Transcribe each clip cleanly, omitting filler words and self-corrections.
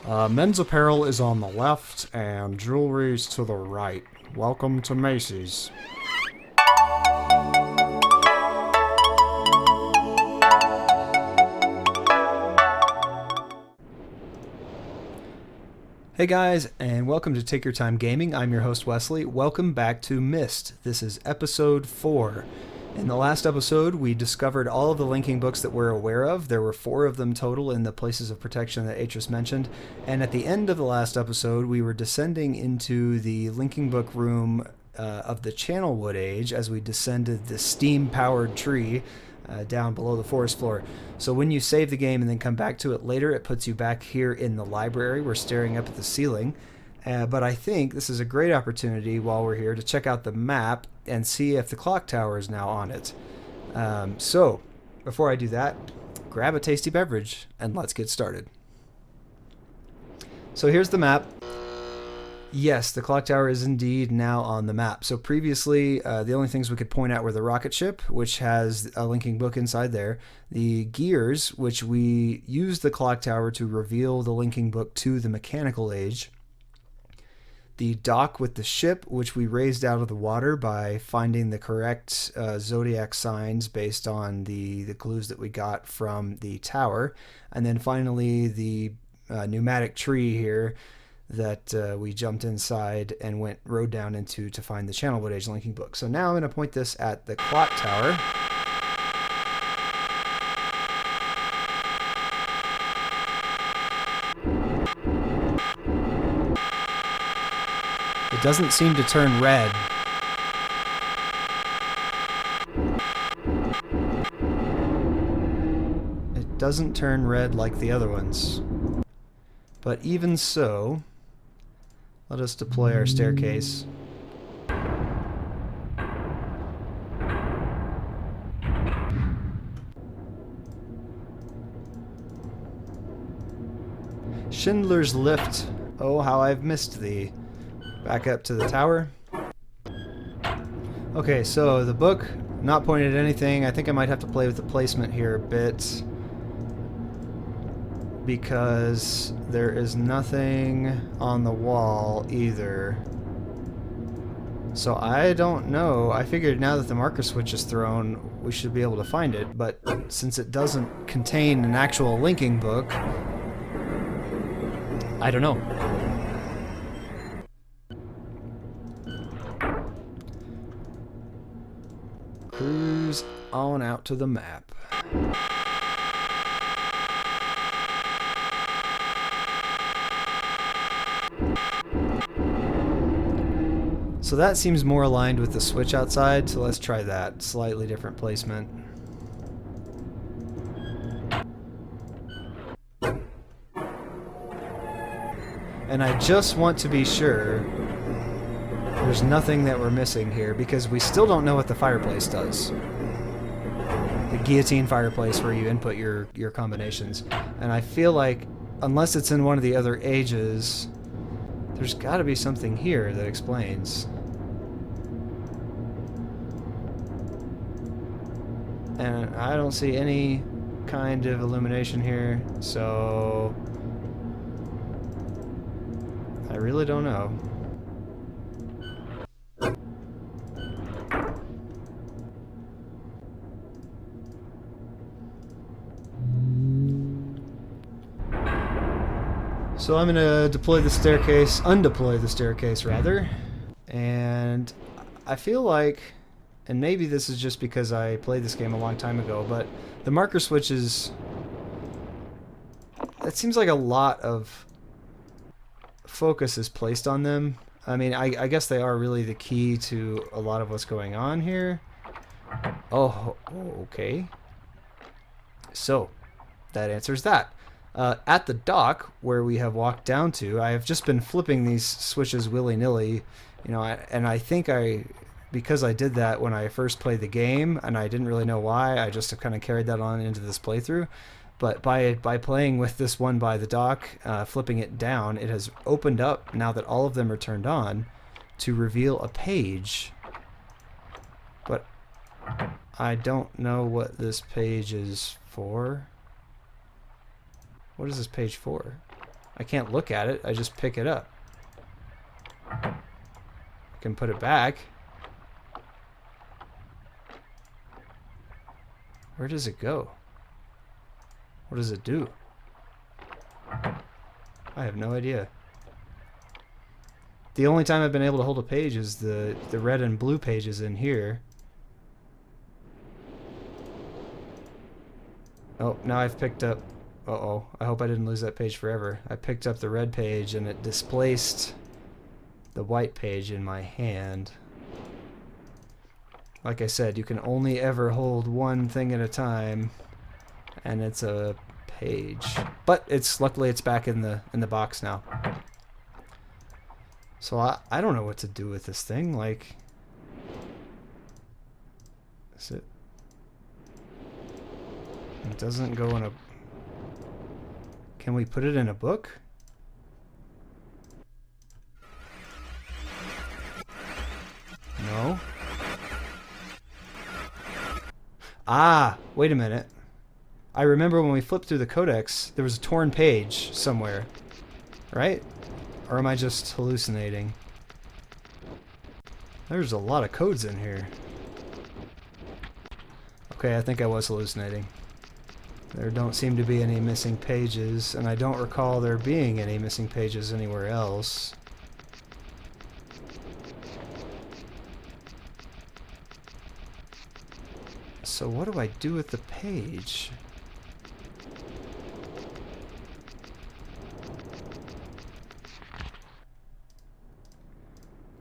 Men's apparel is on the left and jewelry's to the right. Welcome to Macy's. Hey guys, and welcome to Take Your Time Gaming. I'm your host Wesley. Welcome back to Myst. This is episode 4. In the last episode, we discovered all of the linking books that we're aware of. There were 4 of them total in the places of protection that Atrus mentioned. And at the end of the last episode, we were descending into the linking book room of the Channelwood age as we descended the steam-powered tree down below the forest floor. So when you save the game and then come back to it later, it puts you back here in the library. We're staring up at the ceiling. But I think this is a great opportunity while we're here to check out the map and see if the clock tower is now on it. So before I do that, grab a tasty beverage and let's get started. So here's the map. Yes, the clock tower is indeed now on the map. So previously, the only things we could point out were the rocket ship, which has a linking book inside there, the gears, which we used the clock tower to reveal the linking book to the mechanical age, the dock with the ship, which we raised out of the water by finding the correct zodiac signs based on the clues that we got from the tower, and then finally the pneumatic tree here that we jumped inside and rode down into to find the Channelwood Age linking book. So now I'm going to point this at the clock tower. It doesn't seem to turn red. It doesn't turn red like the other ones. But even so, let us deploy our staircase. Schindler's Lift. Oh, how I've missed thee. Back up to the tower. Okay, so the book, not pointed at anything. I think I might have to play with the placement here a bit, because there is nothing on the wall either. So I don't know. I figured now that the marker switch is thrown, we should be able to find it, but since it doesn't contain an actual linking book, I don't know. Cruise on out to the map. So that seems more aligned with the switch outside, so let's try that. Slightly different placement. And I just want to be sure there's nothing that we're missing here, because we still don't know what the fireplace does. The guillotine fireplace where you input your combinations. And I feel like, unless it's in one of the other ages, there's got to be something here that explains. And I don't see any kind of illumination here, so I really don't know. So I'm going to undeploy the staircase rather, and I feel like, and maybe this is just because I played this game a long time ago, but the marker switches, it seems like a lot of focus is placed on them. I mean, I guess they are really the key to a lot of what's going on here. Oh, okay. So, that answers that. At the dock, where we have walked down to, I have just been flipping these switches willy-nilly, you know, and I think because I did that when I first played the game, and I didn't really know why, I just have kind of carried that on into this playthrough. But by playing with this one by the dock, flipping it down, it has opened up, now that all of them are turned on, to reveal a page. But I don't know what this page is for. What is this page for? I can't look at it. I just pick it up. I can put it back. Where does it go? What does it do? I have no idea. The only time I've been able to hold a page is the red and blue pages in here. Oh, now I've picked up... Uh-oh. I hope I didn't lose that page forever. I picked up the red page and it displaced the white page in my hand. Like I said, you can only ever hold one thing at a time, and it's a page. But luckily it's back in the box now. So I don't know what to do with this thing. Like, is it? It doesn't go in a... Can we put it in a book? No. Ah, wait a minute. I remember when we flipped through the codex, there was a torn page somewhere, right? Or am I just hallucinating? There's a lot of codes in here. Okay, I think I was hallucinating. There don't seem to be any missing pages, and I don't recall there being any missing pages anywhere else. So what do I do with the page?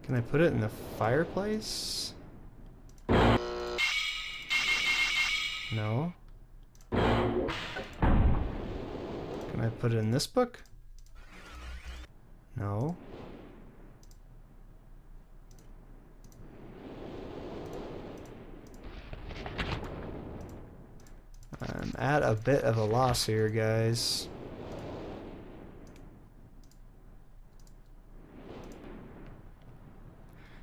Can I put it in the fireplace? No. Can I put it in this book? No. I'm at a bit of a loss here, guys.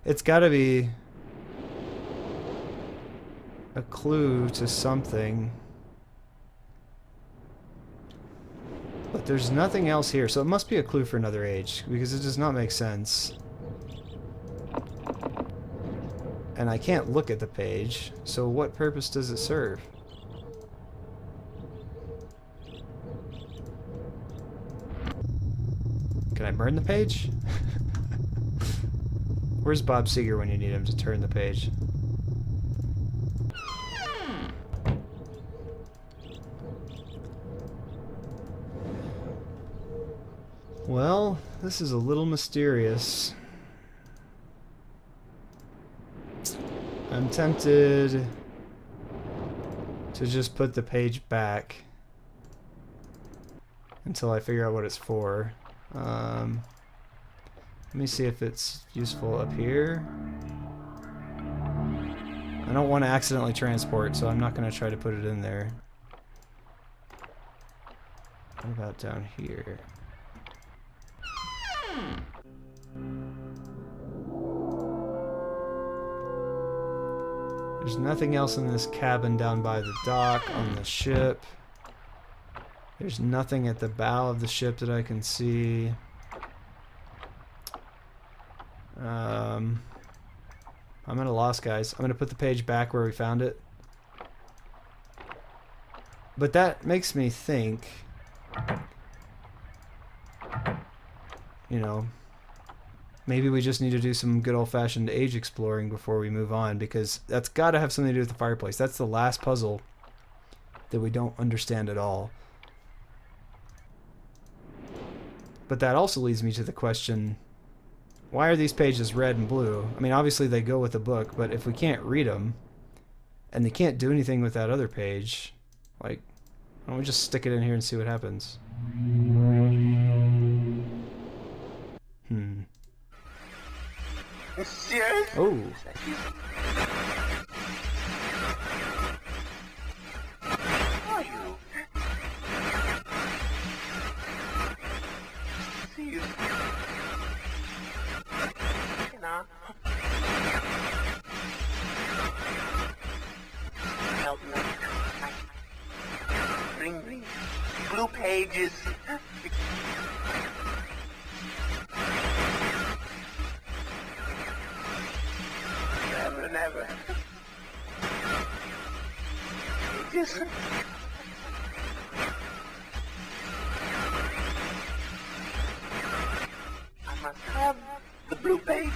It's gotta be a clue to something. But there's nothing else here, so it must be a clue for another age, because it does not make sense. And I can't look at the page, so what purpose does it serve? Can I burn the page? Where's Bob Seger when you need him to turn the page? Well, this is a little mysterious. I'm tempted to just put the page back until I figure out what it's for. Let me see if it's useful up here. I don't want to accidentally transport, so I'm not going to try to put it in there. What about down here? There's nothing else in this cabin down by the dock on the ship. There's nothing at the bow of the ship that I can see. I'm at a loss, guys. I'm going to put the page back where we found it. But that makes me think, you know, maybe we just need to do some good old-fashioned age exploring before we move on, because that's got to have something to do with the fireplace. That's the last puzzle that we don't understand at all. But that also leads me to the question, why are these pages red and blue? I mean, obviously they go with the book, but if we can't read them, and they can't do anything with that other page, like, why don't we just stick it in here and see what happens? Oh. Bring blue pages. never. It isn't. I must have the blue page.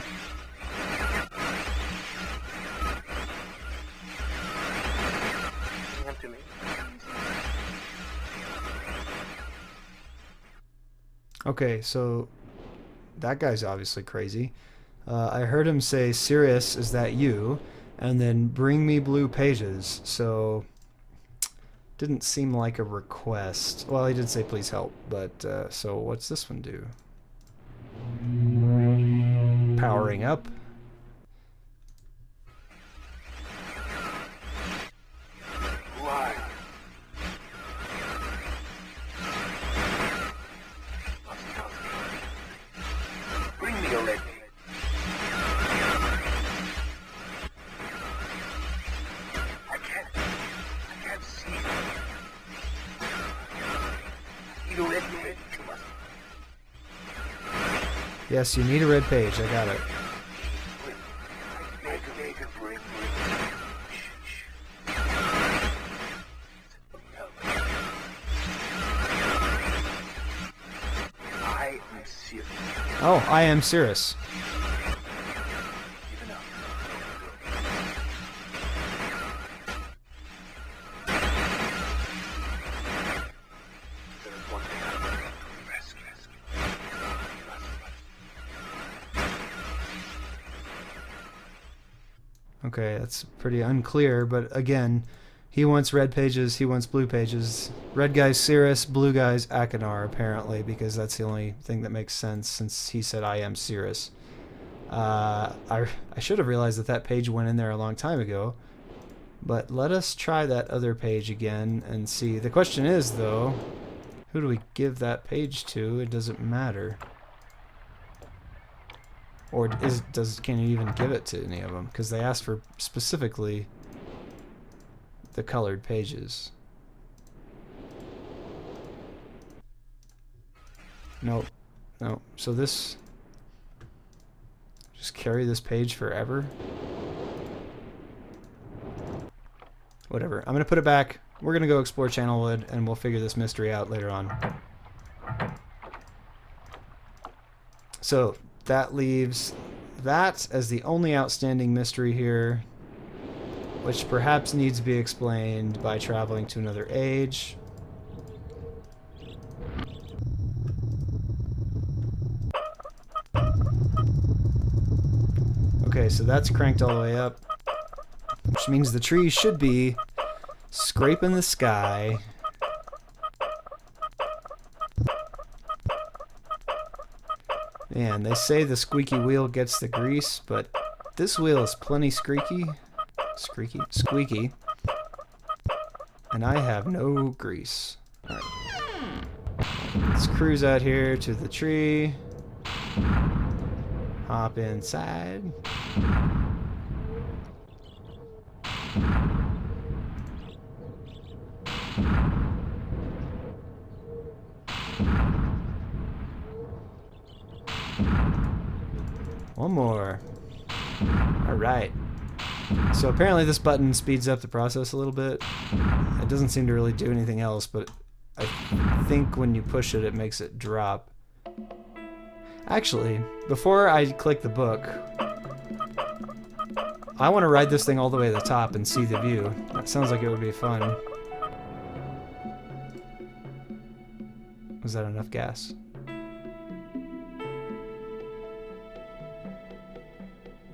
Hand to me. Okay, so that guy's obviously crazy. I heard him say, "Sirrus, is that you?" And then bring me blue pages. So didn't seem like a request. Well, he did say please help, but so what's this one do? Powering up. Why? Bring me a red page. I can't see. Need a red page. You must. Yes, you need a red page. I got it. Oh, I am Sirrus. Okay, that's pretty unclear, but again, he wants red pages, he wants blue pages. Red guy's Sirrus, blue guy's Achenar, apparently, because that's the only thing that makes sense since he said I am Sirrus. I should have realized that that page went in there a long time ago, but let us try that other page again and see. The question is, though, who do we give that page to? It doesn't matter. Or can you even give it to any of them? Because they asked for specifically the colored pages. Nope. No. So this... just carry this page forever? Whatever. I'm going to put it back. We're going to go explore Channelwood, and we'll figure this mystery out later on. So... that leaves that as the only outstanding mystery here, which perhaps needs to be explained by traveling to another age. Okay, so that's cranked all the way up, which means the tree should be scraping the sky. Man, they say the squeaky wheel gets the grease, but this wheel is plenty squeaky, and I have no grease. All right. Let's cruise out here to the tree, hop inside. One more. Alright. So apparently this button speeds up the process a little bit. It doesn't seem to really do anything else, but I think when you push it, it makes it drop. Actually, before I click the book, I want to ride this thing all the way to the top and see the view. That sounds like it would be fun. Was that enough gas?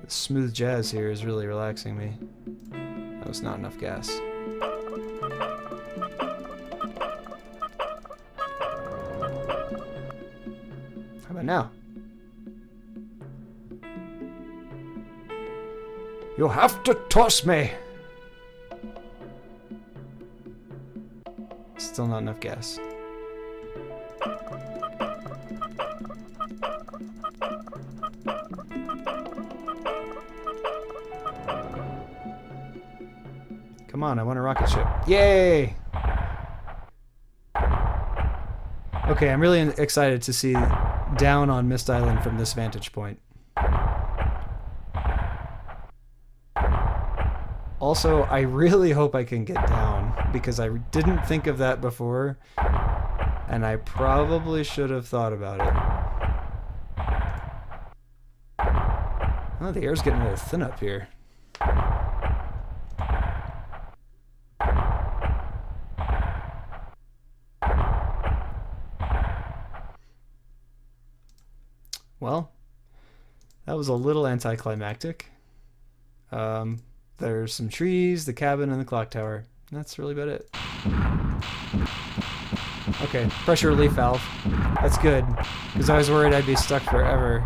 The smooth jazz here is really relaxing me. That was not enough gas. How about now? You have to toss me! Still not enough gas. Come on, I want a rocket ship. Yay! Okay, I'm really excited to see down on Myst Island from this vantage point. Also, I really hope I can get down, because I didn't think of that before, and I probably should have thought about it. Oh, the air's getting a little thin up here. Well, that was a little anticlimactic. There's some trees, the cabin, and the clock tower. That's really about it. Okay, pressure relief valve. That's good, because I was worried I'd be stuck forever.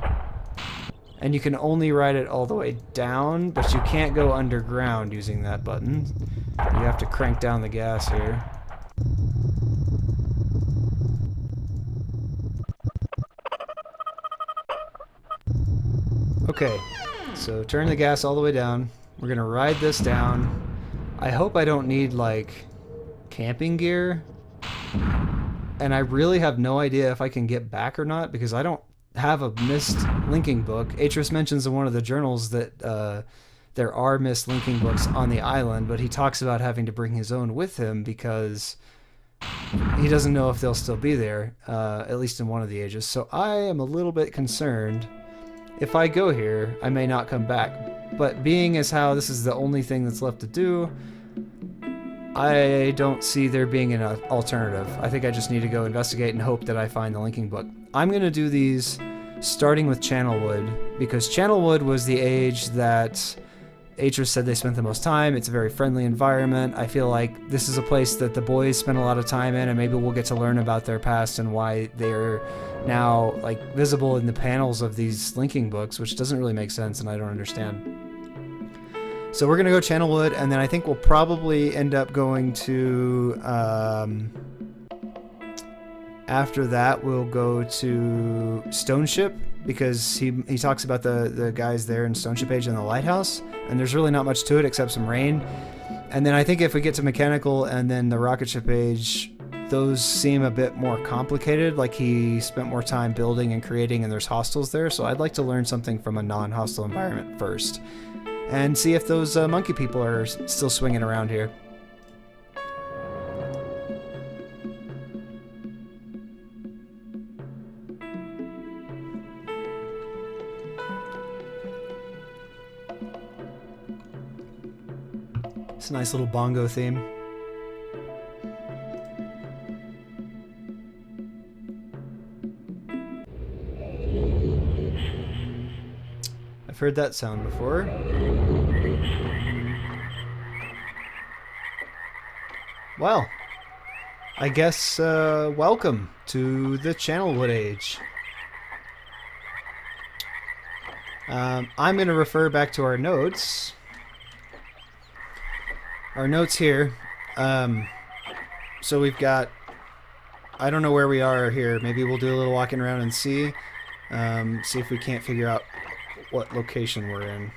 And you can only ride it all the way down, but you can't go underground using that button. You have to crank down the gas here. Okay, so turn the gas all the way down. We're gonna ride this down. I hope I don't need, like, camping gear. And I really have no idea if I can get back or not, because I don't have a Myst linking book. Atrus mentions in one of the journals that there are Myst linking books on the island, but he talks about having to bring his own with him because he doesn't know if they'll still be there, at least in one of the ages. So I am a little bit concerned. If I go here, I may not come back. But being as how this is the only thing that's left to do, I don't see there being an alternative. I think I just need to go investigate and hope that I find the linking book. I'm going to do these starting with Channelwood, because Channelwood was the age that Atrus said they spent the most time. It's a very friendly environment. I feel like this is a place that the boys spend a lot of time in, and maybe we'll get to learn about their past and why they're now, like, visible in the panels of these linking books, which doesn't really make sense and I don't understand. So we're going to go Channelwood, and then I think we'll probably end up going to, after that, we'll go to Stoneship, because he talks about the guys there in Stoneship Age and the lighthouse, and there's really not much to it except some rain. And then I think if we get to Mechanical and then the Rocket Ship Age, those seem a bit more complicated, like he spent more time building and creating, and there's hostels there, so I'd like to learn something from a non-hostile environment first. And see if those monkey people are still swinging around here. It's a nice little bongo theme. I've heard that sound before. Well, I guess welcome to the Channelwood Age. I'm going to refer back to our notes. Our notes here. So we've got, I don't know where we are here. Maybe we'll do a little walking around and see if we can't figure out what location we're in.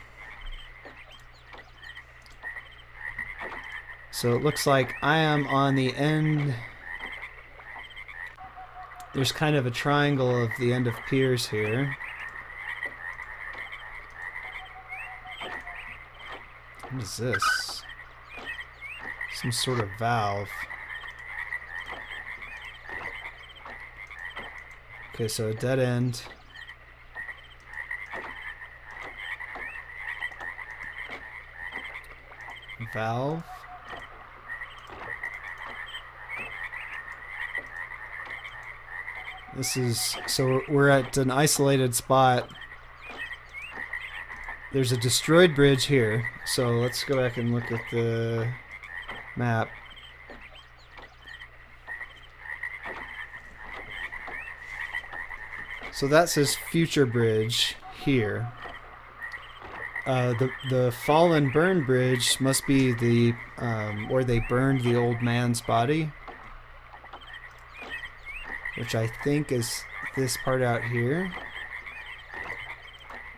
So it looks like I am on the end. There's kind of a triangle of the end of piers here. What is this? Some sort of valve. Okay, so a dead end. Valve. This is, so we're at an isolated spot. There's a destroyed bridge here. So let's go back and look at the map. So that says future bridge here. The fallen burned bridge must be the where they burned the old man's body, which I think is this part out here.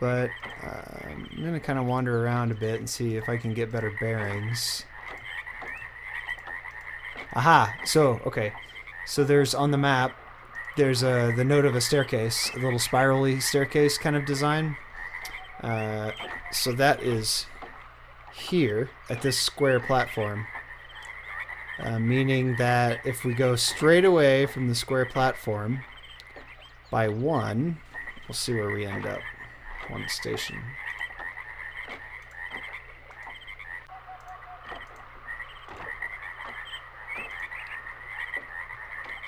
But I'm gonna kind of wander around a bit and see if I can get better bearings. Aha! So okay, so there's on the map. There's the note of a staircase, a little spirally staircase kind of design. So that is here at this square platform. Meaning that if we go straight away from the square platform by 1, we'll see where we end up. 1 station.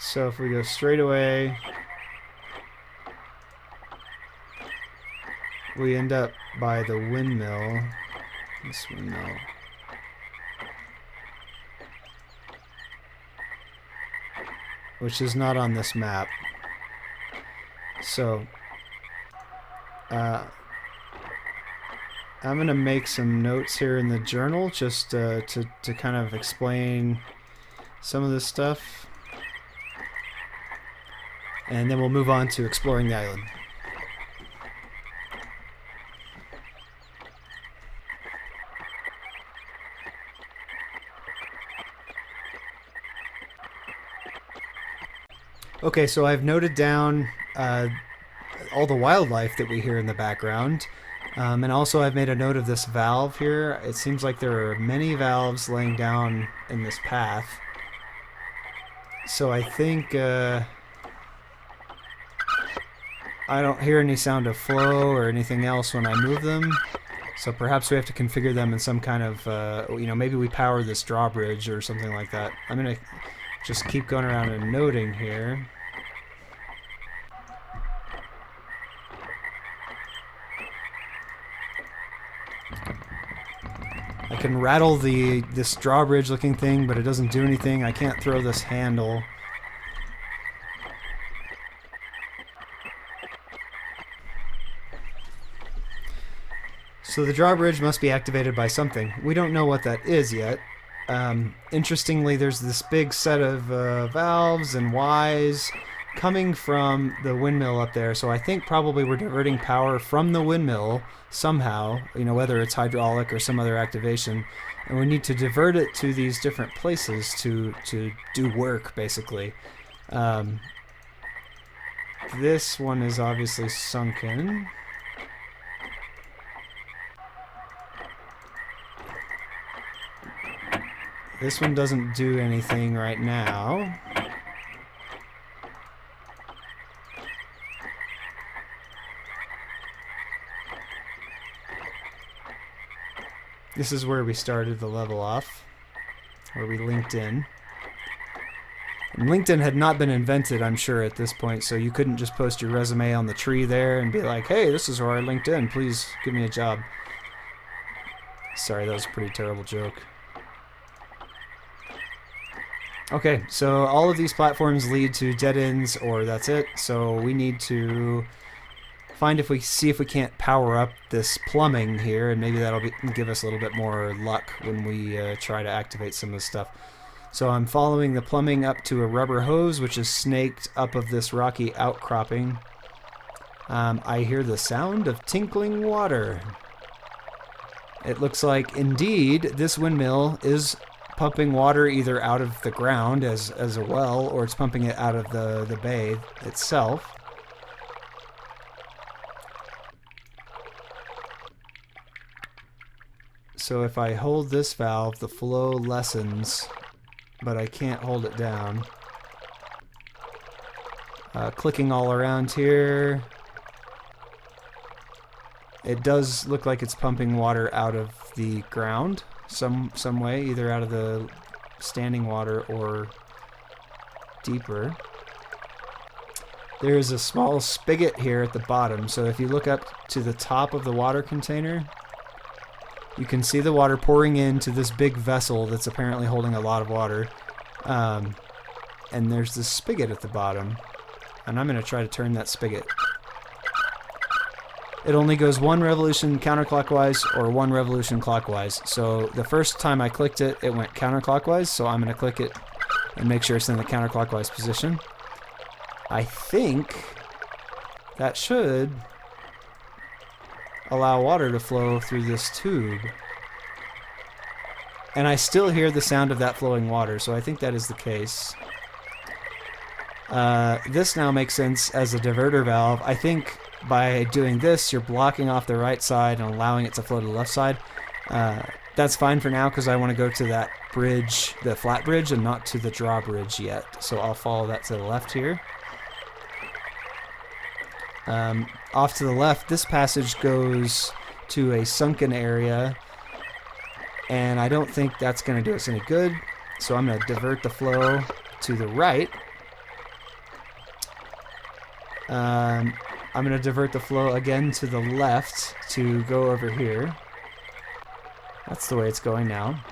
So if we go straight away, we end up by the windmill. This windmill. Which is not on this map. So, I'm going to make some notes here in the journal just to kind of explain some of this stuff. And then we'll move on to exploring the island. Okay, so I've noted down all the wildlife that we hear in the background. And also I've made a note of this valve here. It seems like there are many valves laying down in this path. So I think I don't hear any sound of flow or anything else when I move them. So perhaps we have to configure them in some kind of, maybe we power this drawbridge or something like that. I'm going to just keep going around and noting here. I can rattle this drawbridge looking thing, but it doesn't do anything. I can't throw this handle. So the drawbridge must be activated by something. We don't know what that is yet. Interestingly, there's this big set of valves and Ys coming from the windmill up there, so I think probably we're diverting power from the windmill somehow, whether it's hydraulic or some other activation, and we need to divert it to these different places to do work, basically. This one is obviously sunken. This one doesn't do anything right now. This is where we started the level off, where we linked in. And LinkedIn had not been invented, I'm sure, at this point, so you couldn't just post your resume on the tree there and be like, hey, this is where I linked in, please give me a job. Sorry, that was a pretty terrible joke. Okay, so all of these platforms lead to dead ends, or that's it. So we need to see if we can't power up this plumbing here, and maybe that'll give us a little bit more luck when we try to activate some of this stuff. So I'm following the plumbing up to a rubber hose, which is snaked up of this rocky outcropping. I hear the sound of tinkling water. It looks like, indeed, this windmill is pumping water either out of the ground as a well, or it's pumping it out of the bay itself. So if I hold this valve, the flow lessens, but I can't hold it down. Clicking all around here. It does look like it's pumping water out of the ground some way, either out of the standing water or deeper. There's a small spigot here at the bottom, so if you look up to the top of the water container, you can see the water pouring into this big vessel that's apparently holding a lot of water. And there's this spigot at the bottom, and I'm going to try to turn that spigot. It only goes 1 revolution counterclockwise or 1 revolution clockwise. So the first time I clicked it, it went counterclockwise, so I'm going to click it and make sure it's in the counterclockwise position. I think that should allow water to flow through this tube. And I still hear the sound of that flowing water, so I think that is the case. This now makes sense as a diverter valve. I think by doing this, you're blocking off the right side and allowing it to flow to the left side. that's fine for now because I want to go to that bridge, the flat bridge, and not to the drawbridge yet. So I'll follow that to the left here. Off to the left, this passage goes to a sunken area, and I don't think that's going to do us any good. So I'm going to divert the flow to the right. I'm going to divert the flow again to the left to go over here. That's the way it's going now.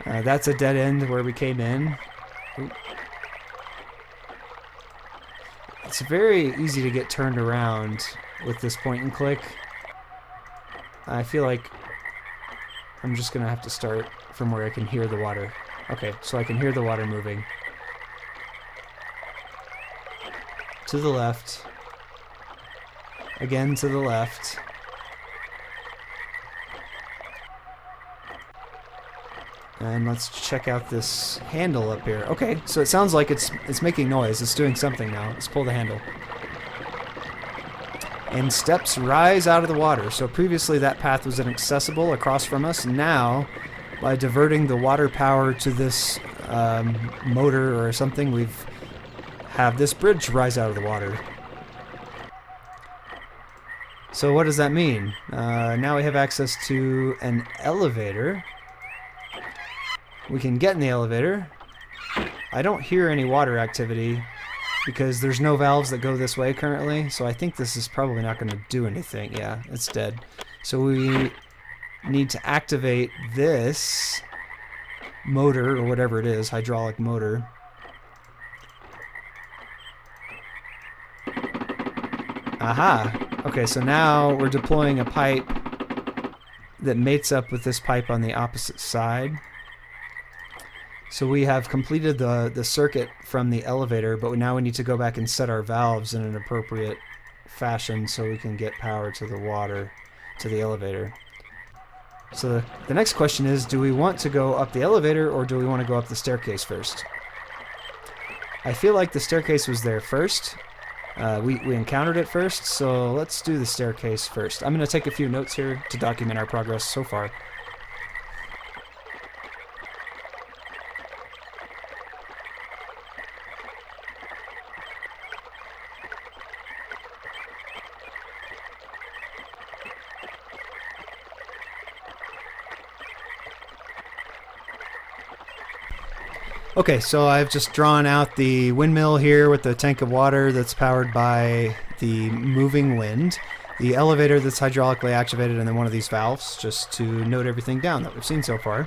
That's a dead end where we came in. Ooh. It's very easy to get turned around with this point and click. I feel like I'm just going to have to start from where I can hear the water. Okay, so I can hear the water moving. To the left. Again to the left. And let's check out this handle up here. Okay, so it sounds like it's making noise. It's doing something now. Let's pull the handle. And steps rise out of the water. So previously that path was inaccessible across from us. Now, by diverting the water power to this motor or something, we've have this bridge rise out of the water. So what does that mean? Now we have access to an elevator. We can get in the elevator. I don't hear any water activity because there's no valves that go this way currently, so I think this is probably not going to do anything. Yeah, it's dead. So we need to activate this motor, or whatever it is, hydraulic motor. Aha! Okay, so now we're deploying a pipe that mates up with this pipe on the opposite side. So we have completed the circuit from the elevator, but now we need to go back and set our valves in an appropriate fashion so we can get power to the water, to the elevator. So the next question is, do we want to go up the elevator or do we want to go up the staircase first? I feel like the staircase was there first. We encountered it first, so let's do the staircase first. I'm going to take a few notes here to document our progress so far. Okay, so I've just drawn out the windmill here with the tank of water that's powered by the moving wind, the elevator that's hydraulically activated, and then one of these valves, just to note everything down that we've seen so far.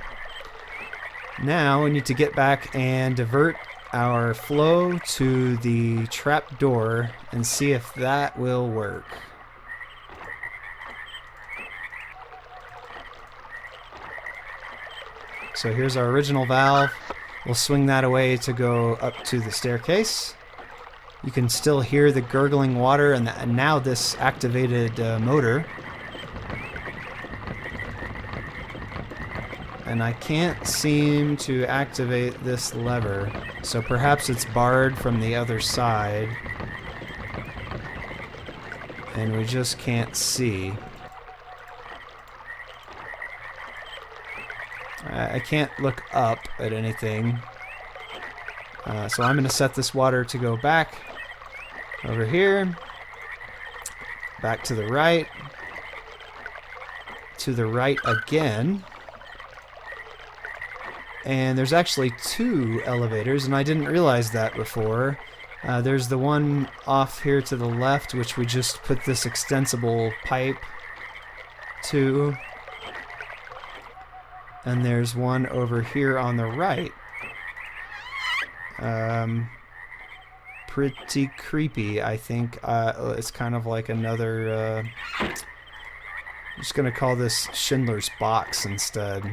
Now we need to get back and divert our flow to the trap door and see if that will work. So here's our original valve. We'll swing that away to go up to the staircase. You can still hear the gurgling water and now this activated motor. And I can't seem to activate this lever, so perhaps it's barred from the other side. And we just can't see. I can't look up at anything. So I'm going to set this water to go back over here, back to the right again. And there's actually two elevators, and I didn't realize that before. There's the one off here to the left, which we just put this extensible pipe to. And there's one over here on the right. Pretty creepy, I think. It's kind of like another... I'm just going to call this Schindler's Box instead.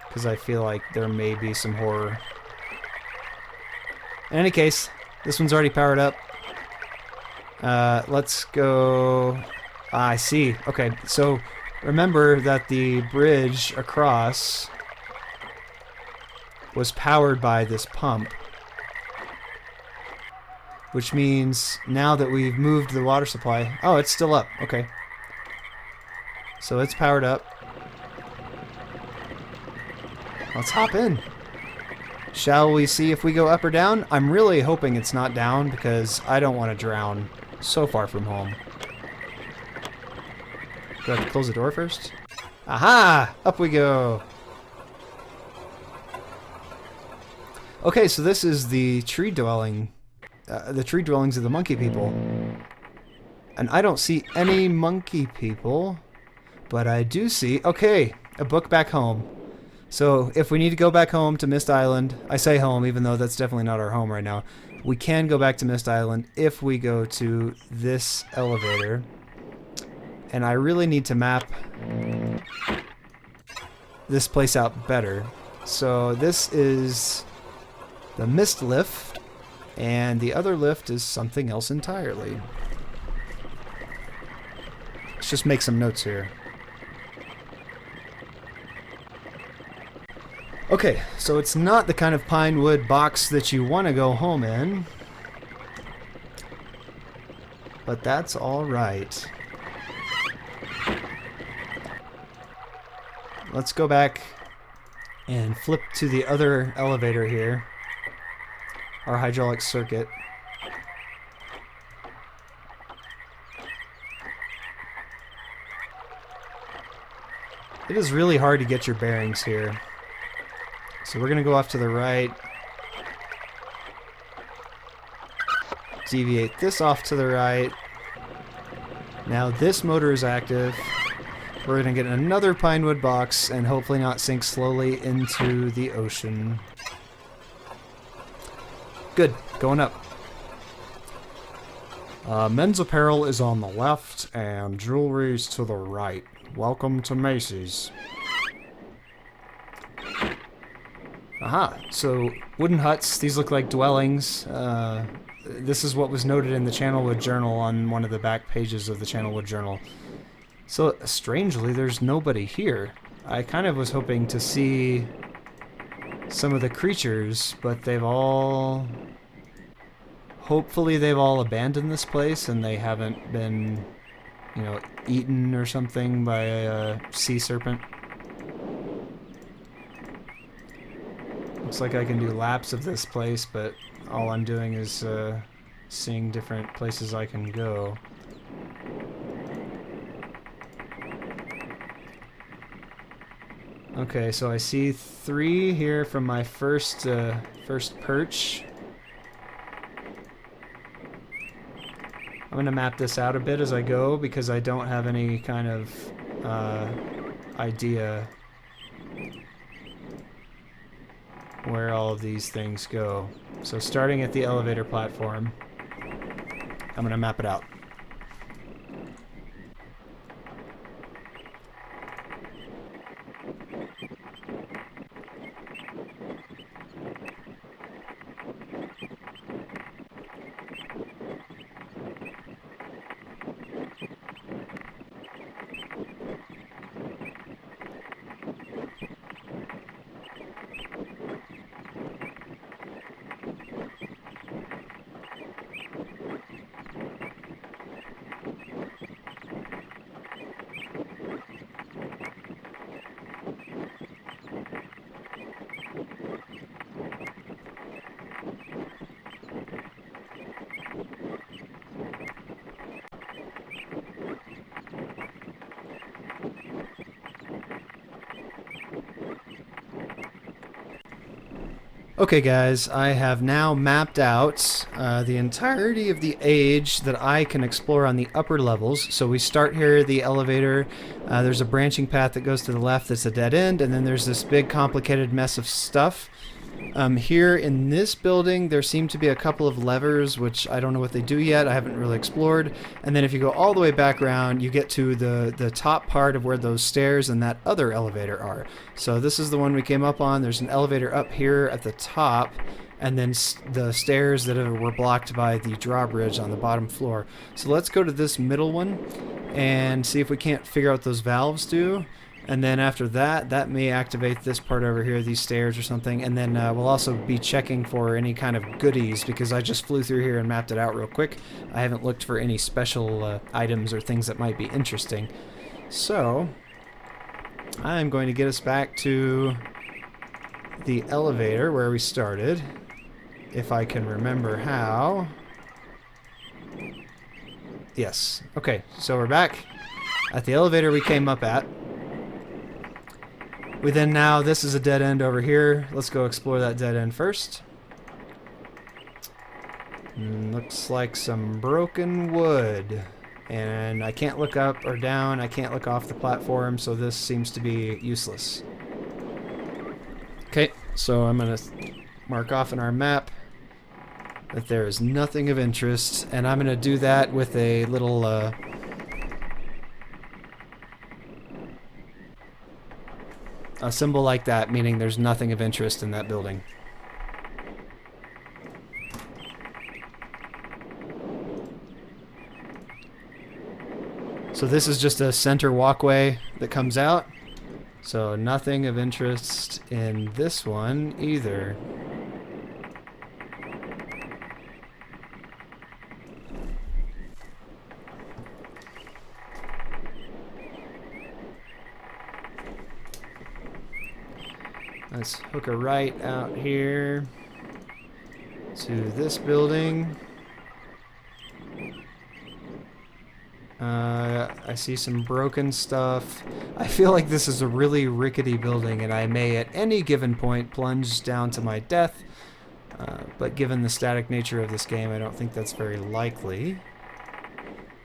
Because I feel like there may be some horror. In any case, this one's already powered up. Let's go... I see. Okay, so... Remember that the bridge across was powered by this pump, which means now that we've moved the water supply... Oh, it's still up. Okay. So it's powered up. Let's hop in. Shall we see if we go up or down? I'm really hoping it's not down because I don't want to drown so far from home. Do I have to close the door first? Aha! Up we go. Okay, so this is the tree dwelling, the tree dwellings of the monkey people. And I don't see any monkey people, but I do see, okay, a book back home. So if we need to go back home to Myst Island, I say home even though that's definitely not our home right now, we can go back to Myst Island if we go to this elevator. And I really need to map this place out better. So this is the Myst lift, and the other lift is something else entirely. Let's just make some notes here. Okay, so it's not the kind of pine wood box that you want to go home in, but that's all right. Let's go back and flip to the other elevator here, our hydraulic circuit. It is really hard to get your bearings here. So we're going to go off to the right, deviate this off to the right. Now this motor is active. We're going to get another pine wood box and hopefully not sink slowly into the ocean. Good, going up. Men's apparel is on the left and jewelry's to the right. Welcome to Macy's. Aha, so wooden huts, these look like dwellings. This is what was noted in the Channelwood journal on one of the back pages of the Channelwood journal. So, strangely, there's nobody here. I kind of was hoping to see some of the creatures, but they've all... Hopefully they've all abandoned this place and they haven't been, you know, eaten or something by a sea serpent. Looks like I can do laps of this place, but all I'm doing is seeing different places I can go. Okay, so I see 3 here from my first perch. I'm going to map this out a bit as I go because I don't have any kind of idea where all of these things go. So starting at the elevator platform, I'm going to map it out. Okay guys, I have now mapped out the entirety of the age that I can explore on the upper levels. So we start here, the elevator, there's a branching path that goes to the left that's a dead end, and then there's this big complicated mess of stuff. Here in this building there seem to be a couple of levers which I don't know what they do yet, I haven't really explored, and then if you go all the way back around you get to the top part of where those stairs and that other elevator are. So this is the one we came up on. There's an elevator up here at the top and then the stairs that were blocked by the drawbridge on the bottom floor. So let's go to this middle one and see if we can't figure out what those valves do. And then after that, that may activate this part over here, these stairs or something. And then we'll also be checking for any kind of goodies because I just flew through here and mapped it out real quick. I haven't looked for any special items or things that might be interesting. So, I'm going to get us back to the elevator where we started, if I can remember how. Yes. Okay, so we're back at the elevator we came up at. We then now, this is a dead end over here. Let's go explore that dead end first. Looks like some broken wood. And I can't look up or down, I can't look off the platform, so this seems to be useless. Okay, so I'm going to mark off in our map that there is nothing of interest, and I'm going to do that with a little a symbol like that, meaning there's nothing of interest in that building. So this is just a center walkway that comes out. So nothing of interest in this one either. Let's hook a right out here to this building. I see some broken stuff. I feel like this is a really rickety building and I may at any given point plunge down to my death. But given the static nature of this game, I don't think that's very likely.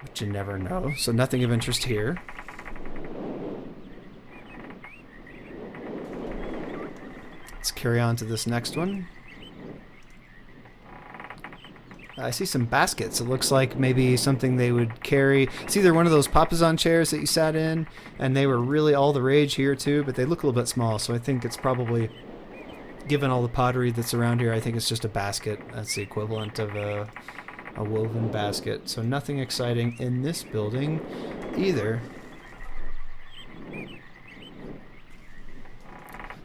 But you never know. So nothing of interest here. Let's carry on to this next one. I see some baskets. It looks like maybe something they would carry. It's either one of those papasan chairs that you sat in, and they were really all the rage here too, but they look a little bit small, so I think it's probably, given all the pottery that's around here, I think it's just a basket. That's the equivalent of a woven basket. So nothing exciting in this building either.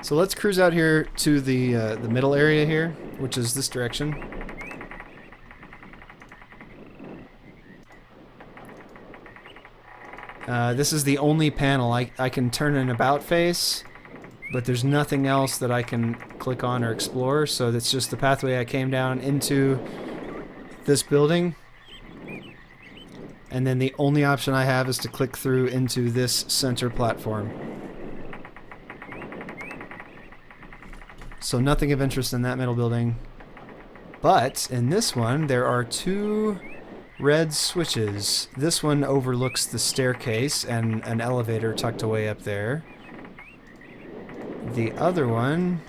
So let's cruise out here to the middle area here, which is this direction. This is the only panel. I can turn an about face, but there's nothing else that I can click on or explore, so that's just the pathway I came down into this building. And then the only option I have is to click through into this center platform. So nothing of interest in that middle building. But in this one, there are two red switches. This one overlooks the staircase and an elevator tucked away up there. The other one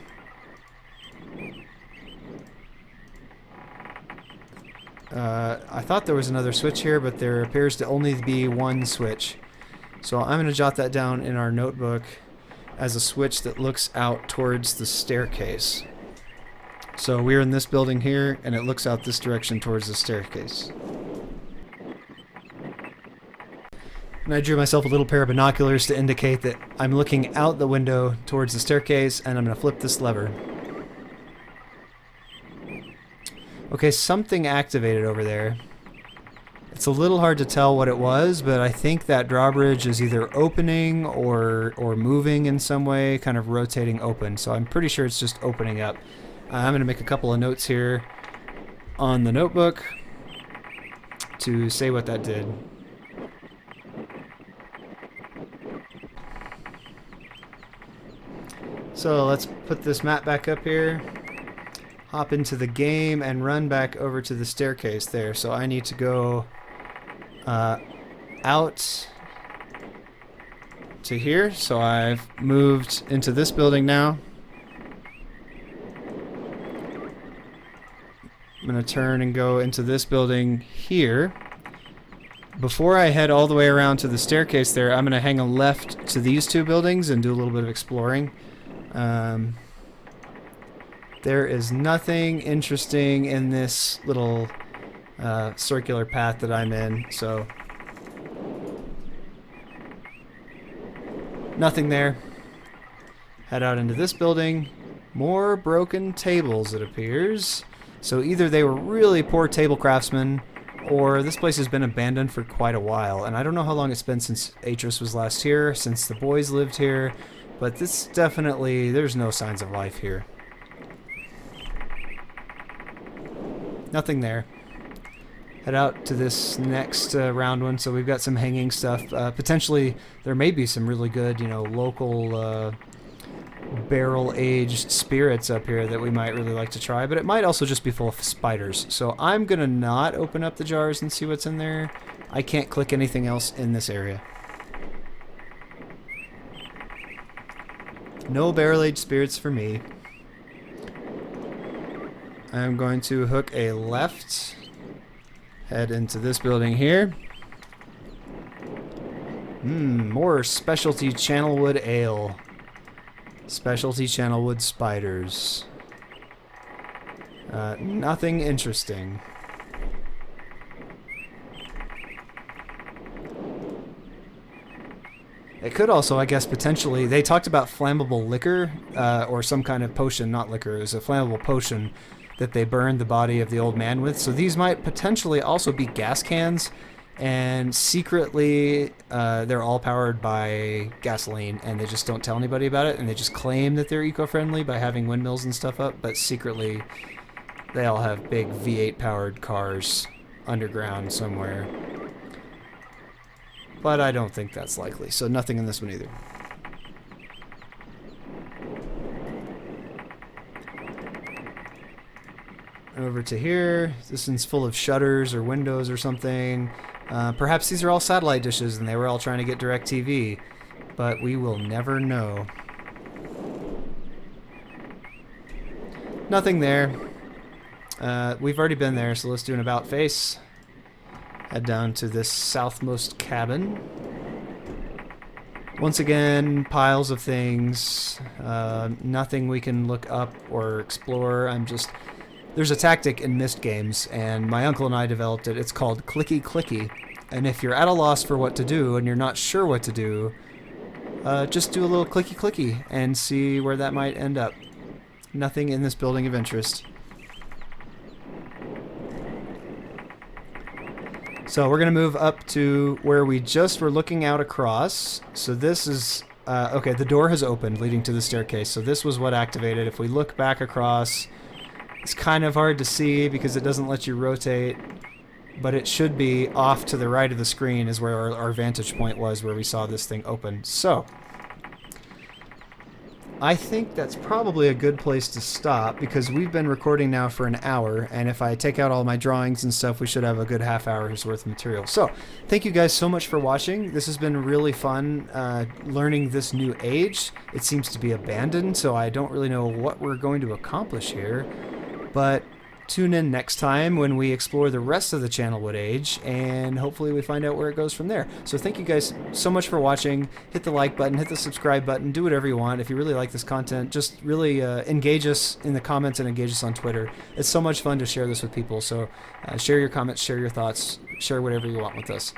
I thought there was another switch here, but there appears to only be one switch. So I'm going to jot that down in our notebook as a switch that looks out towards the staircase. So we're in this building here, and it looks out this direction towards the staircase. And I drew myself a little pair of binoculars to indicate that I'm looking out the window towards the staircase, and I'm going to flip this lever. Okay, something activated over there. It's a little hard to tell what it was, but I think that drawbridge is either opening or moving in some way, kind of rotating open. So I'm pretty sure it's just opening up. I'm going to make a couple of notes here on the notebook to say what that did. So let's put this map back up here, hop into the game, and run back over to the staircase there. So I need to go out to here. So I've moved into this building now. I'm going to turn and go into this building here. Before I head all the way around to the staircase there, I'm going to hang a left to these two buildings and do a little bit of exploring. There is nothing interesting in this little circular path that I'm in, so nothing there. Head out into this building. More broken tables, it appears. So either they were really poor table craftsmen, or this place has been abandoned for quite a while. And I don't know how long it's been since Atrus was last here, since the boys lived here, but this definitely, there's no signs of life here. Nothing there. Head out to this next round one. So we've got some hanging stuff. Potentially, there may be some really good, you know, local barrel-aged spirits up here that we might really like to try. But it might also just be full of spiders. So I'm going to not open up the jars and see what's in there. I can't click anything else in this area. No barrel-aged spirits for me. I'm going to hook a left. Head into this building here. More specialty Channelwood ale. Specialty Channelwood spiders. Nothing interesting. It could also, I guess, potentially... They talked about flammable liquor, or some kind of potion, not liquor. It was a flammable potion that they burned the body of the old man with. So these might potentially also be gas cans, and secretly they're all powered by gasoline, and they just don't tell anybody about it, and they just claim that they're eco-friendly by having windmills and stuff up, but secretly they all have big V8 powered cars underground somewhere. But I don't think that's likely, so nothing in this one either. Over to here. This one's full of shutters or windows or something. Perhaps these are all satellite dishes and they were all trying to get DirecTV, but we will never know. Nothing there. We've already been there, so let's do an about face. Head down to this southmost cabin. Once again, piles of things. Nothing we can look up or explore. There's a tactic in Myst games, and my uncle and I developed it. It's called clicky clicky. And if you're at a loss for what to do and you're not sure what to do, just do a little clicky clicky and see where that might end up. Nothing in this building of interest. So we're going to move up to where we just were looking out across. So this is... okay, the door has opened leading to the staircase. So this was what activated. If we look back across... It's kind of hard to see because it doesn't let you rotate, but it should be off to the right of the screen is where our vantage point was, where we saw this thing open. So, I think that's probably a good place to stop because we've been recording now for an hour, and if I take out all my drawings and stuff, we should have a good half hour's worth of material. So, thank you guys so much for watching. This has been really fun learning this new age. It seems to be abandoned, so I don't really know what we're going to accomplish here. But tune in next time when we explore the rest of the Channelwood age, and hopefully we find out where it goes from there. So thank you guys so much for watching. Hit the like button, hit the subscribe button, do whatever you want. If you really like this content, just really engage us in the comments and engage us on Twitter. It's so much fun to share this with people. So share your comments, share your thoughts, share whatever you want with us.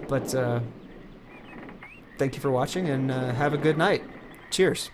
But thank you for watching, and have a good night. Cheers.